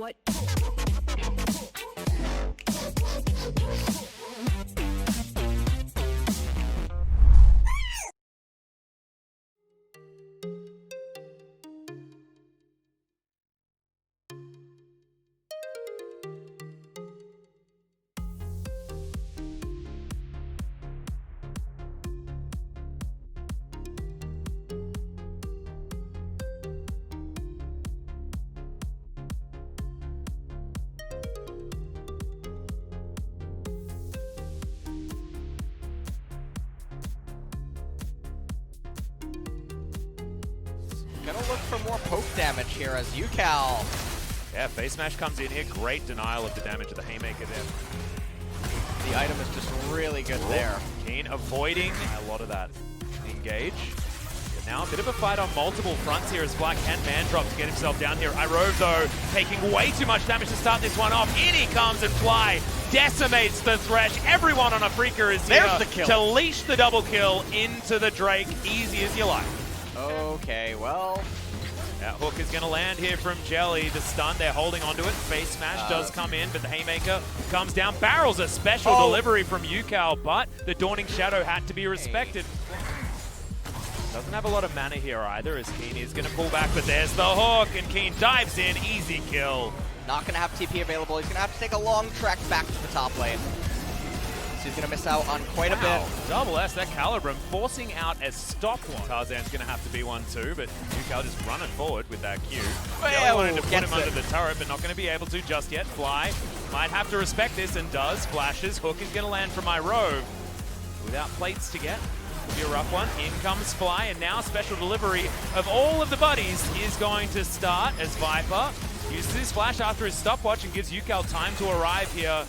What? Gonna look for more poke damage here as UCal. Yeah, Face Smash comes in here. Great denial of the damage of the Haymaker there. The item is just really good there. Keen avoiding a lot of that engage. But now a bit of a fight on multiple fronts here as Fly can man drop to get himself down here. Irove though taking way too much damage to start this one off. In he comes and Fly decimates the Thresh. Everyone on Afrika is here to leash the double kill into the Drake. Easy as you like. Okay, well. That hook is going to land here from Jelly. The stun, they're holding onto it. Face Smash does come in, but the Haymaker comes down. Barrels a special delivery from UCal, but the Dawning Shadow had to be respected. Doesn't have a lot of mana here either, as Keen is going to pull back, but there's the hook, and Keen dives in. Easy kill. Not going to have TP available. He's going to have to take a long trek back to the top lane. So he's going to miss out on quite a bit. Double S, that Calibrum forcing out a stop one. Tarzan's going to have to be one too, but UCal just running forward with that Q. Jelly wanted to put him under the turret, but not going to be able to just yet. Fly might have to respect this and does. Flashes. Hook is going to land from Irove. Without plates to get. Will be a rough one. In comes Fly, and now special delivery of all of the buddies is going to start as Viper uses his flash after his stopwatch and gives UCal time to arrive here.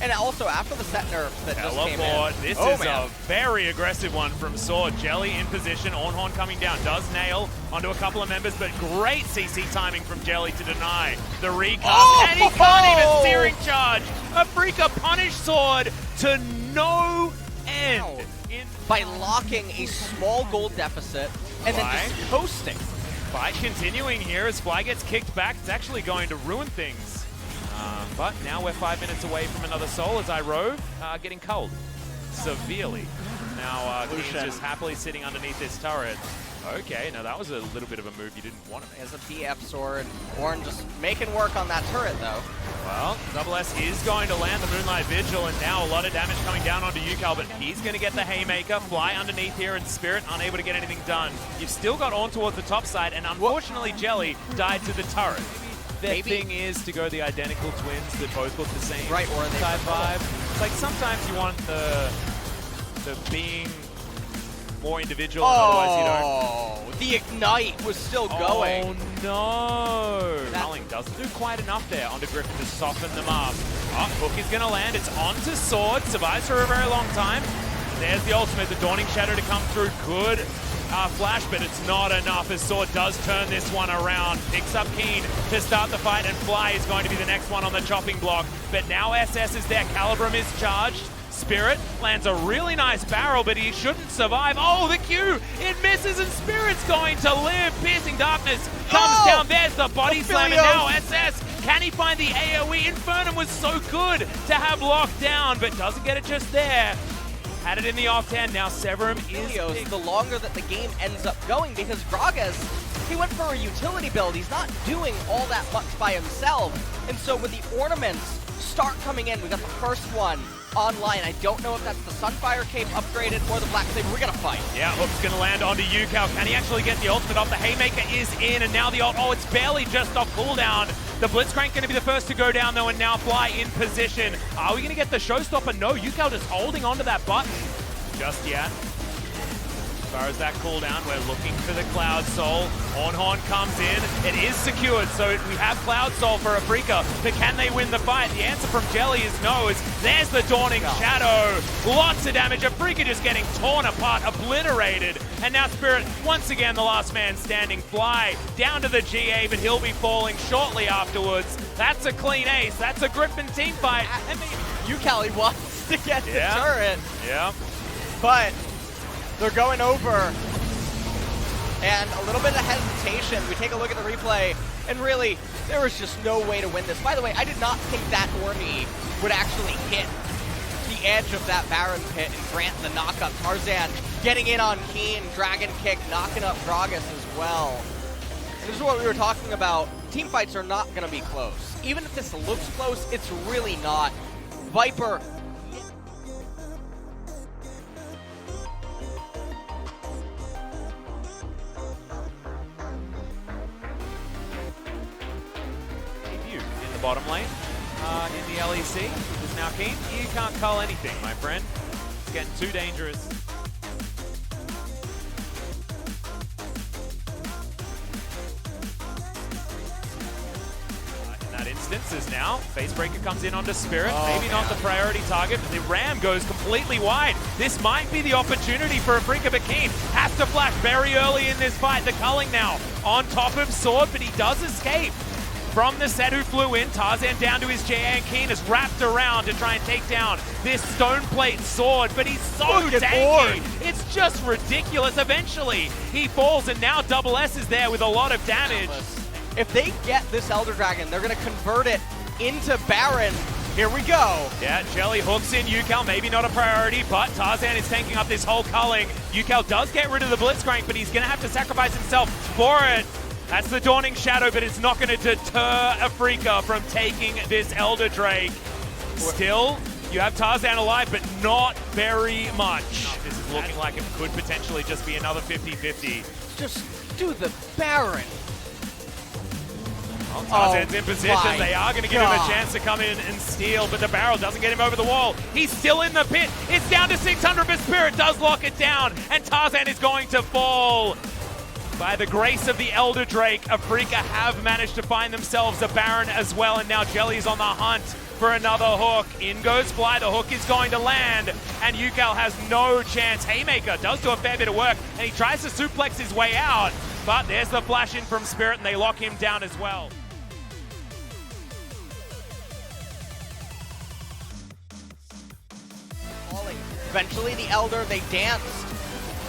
And also, after the set nerf that just came in. This is a very aggressive one from Sword. Jelly in position, Ornhorn coming down. Does nail onto a couple of members, but great CC timing from Jelly to deny the recast. And he can't even searing charge. Afrika punish Sword to no end. By locking a small gold deficit and then just coasting. Fight continuing here as Fly gets kicked back. It's actually going to ruin things. But now we're 5 minutes away from another soul as Irove getting culled severely. Now Keen's just happily sitting underneath this turret. Okay, now that was a little bit of a move you didn't want to make. As a DF sword, Ornn just making work on that turret though. Well, Double S is going to land the Moonlight Vigil, and now a lot of damage coming down onto UCal, but he's going to get the Haymaker. Fly underneath here, and Spirit unable to get anything done. You've still got Ornn towards the top side, and unfortunately Jelly died to the turret. The thing is to go the identical twins that both look the same. Right, or they type vibe. It's like sometimes you want the being more individual, and otherwise you don't. The Ignite was still going. Oh no! Culling doesn't do quite enough there onto Griffin to soften them up. Hook is going to land. It's onto Sword. Survives for a very long time. There's the ultimate, the Dawning Shadow to come through. Good flash, but it's not enough as Sword does turn this one around. Picks up Keen to start the fight, and Fly is going to be the next one on the chopping block. But now SS is there. Calibrum is charged. Spirit lands a really nice barrel, but he shouldn't survive. Oh, the Q! It misses, and Spirit's going to live. Piercing Darkness comes down. There's the body slam, and now SS. Can he find the AoE? Infernum was so good to have locked down, but doesn't get it just there. Had it in the offhand. Now Severum is the longer that the game ends up going, because Gragas, he went for a utility build. He's not doing all that much by himself. And so when the ornaments start coming in, we got the first one online. I don't know if that's the Sunfire Cape upgraded or the Black Saber. We're gonna fight. Yeah, Hook's gonna land onto UCal. Can he actually get the ultimate off? The Haymaker is in, and now the ult. Oh, it's barely just off cooldown. The Blitzcrank gonna be the first to go down though, and now Fly in position. Are we gonna get the showstopper? No, UCal just holding onto that button. Just yet. As far as that cooldown, we're looking for the Cloud Soul. Ornhorn comes in. It is secured, so we have Cloud Soul for Afrika. But can they win the fight? The answer from Jelly is no. There's the Dawning Shadow. Lots of damage. Afrika just getting torn apart, obliterated. And now Spirit, once again, the last man standing. Fly down to the GA, but he'll be falling shortly afterwards. That's a clean ace. That's a Griffin team fight. I mean, UCal wants to get the turret. Yeah. But they're going over And a little bit of hesitation. We take a look at the replay, and really, there was just no way to win this. By the way, I did not think that Ornn would actually hit the edge of that Baron pit and grant the knockup. Tarzan getting in on Keen, Dragon Kick, knocking up Gragas as well. And this is what we were talking about. Team fights are not going to be close. Even if this looks close, it's really not. Viper. In the bottom lane, in the LEC, is now Keen. You can't call anything, my friend. It's getting too dangerous. In that instance is now, Facebreaker comes in onto Spirit. Maybe not the priority target, but the Ram goes completely wide. This might be the opportunity for Afrika, but Keen has to flash very early in this fight. The culling now on top of Sword, but he does escape from the set who flew in. Tarzan down to his JA, and Keen is wrapped around to try and take down this stone plate Sword, but he's so tanky. It's just ridiculous. Eventually, he falls, and now Double S is there with a lot of damage. If they get this Elder Dragon, they're going to convert it into Baron. Here we go. Yeah, Jelly hooks in Yukal, maybe not a priority, but Tarzan is tanking up this whole culling. Yukal does get rid of the Blitzcrank, but he's going to have to sacrifice himself for it. That's the Dawning Shadow, but it's not going to deter Afrika from taking this Elder Drake. Still, you have Tarzan alive, but not very much. This is looking like it could potentially just be another 50-50. Just do the Baron. Well, Tarzan's in position. They are going to give him a chance to come in and steal, but the barrel doesn't get him over the wall. He's still in the pit. It's down to 600, but Spirit does lock it down, and Tarzan is going to fall. By the grace of the Elder Drake, Afrika have managed to find themselves a Baron as well, and now Jelly's on the hunt for another hook. In goes Fly, the hook is going to land, and Yukal has no chance. Haymaker does do a fair bit of work, and he tries to suplex his way out, but there's the flash in from Spirit, and they lock him down as well. Eventually the Elder, they danced.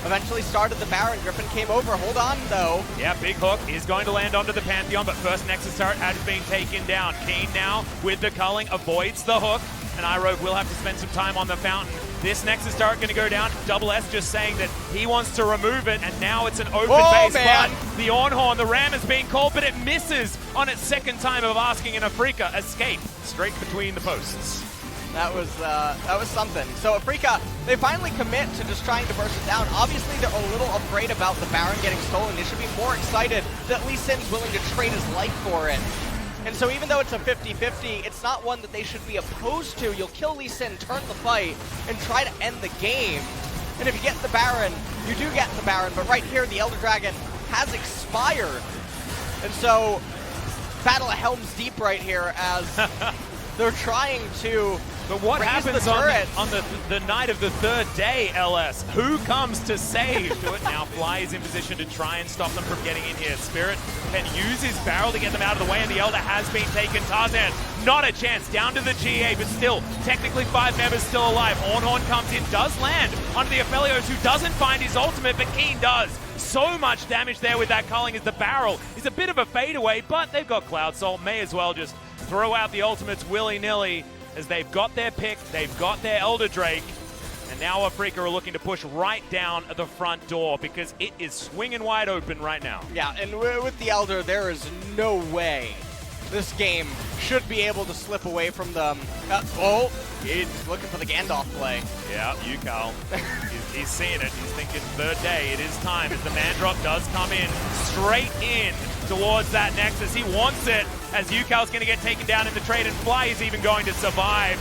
Eventually started the Baron. Griffin came over. Hold on, though. Yeah, big hook is going to land onto the Pantheon, but first Nexus turret has been taken down. Keen now with the culling, avoids the hook, and iRogue will have to spend some time on the fountain. This Nexus turret going to go down. Double S just saying that he wants to remove it, and now it's an open base. But the Ornn, the Ram is being called, but it misses on its second time of asking, and Afrika escape straight between the posts. That was something. So Afrika, they finally commit to just trying to burst it down. Obviously, they're a little afraid about the Baron getting stolen. They should be more excited that Lee Sin's willing to trade his life for it. And so even though it's a 50-50, it's not one that they should be opposed to. You'll kill Lee Sin, turn the fight, and try to end the game. And if you get the Baron, you do get the Baron. But right here, the Elder Dragon has expired. And so Battle of Helm's Deep right here as they're trying to But what happens on the night of the third day, LS? Who comes to save? Do it now. Fly is in position to try and stop them from getting in here. Spirit can use his barrel to get them out of the way, and the Elder has been taken. Tarzan, not a chance. Down to the GA, but still, technically 5 members still alive. Ornn comes in, does land onto the Aphelios, who doesn't find his ultimate, but Keen does. So much damage there with that culling as the barrel is a bit of a fadeaway, but they've got Cloud Soul. May as well just throw out the ultimates willy-nilly, as they've got their pick, they've got their Elder Drake, and now Afrika are looking to push right down the front door because it is swinging wide open right now. Yeah, and with the Elder, there is no way this game should be able to slip away from them. He's looking for the Gandalf play. Yeah, Yukal, he's seeing it. He's thinking third day, it is time, as the man drop does come in, straight in towards that Nexus. He wants it, as Yukal's going to get taken down in the trade, and Fly is even going to survive.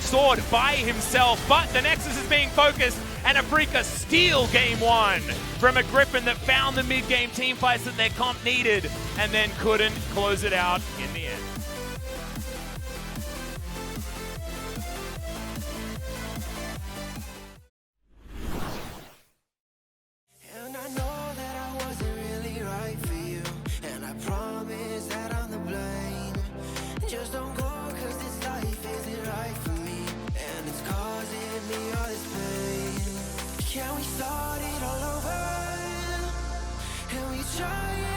Sword by himself, but the Nexus is being focused, and Afrika steal game one from a Griffin that found the mid-game team fights that their comp needed, and then couldn't close it out in the end. trying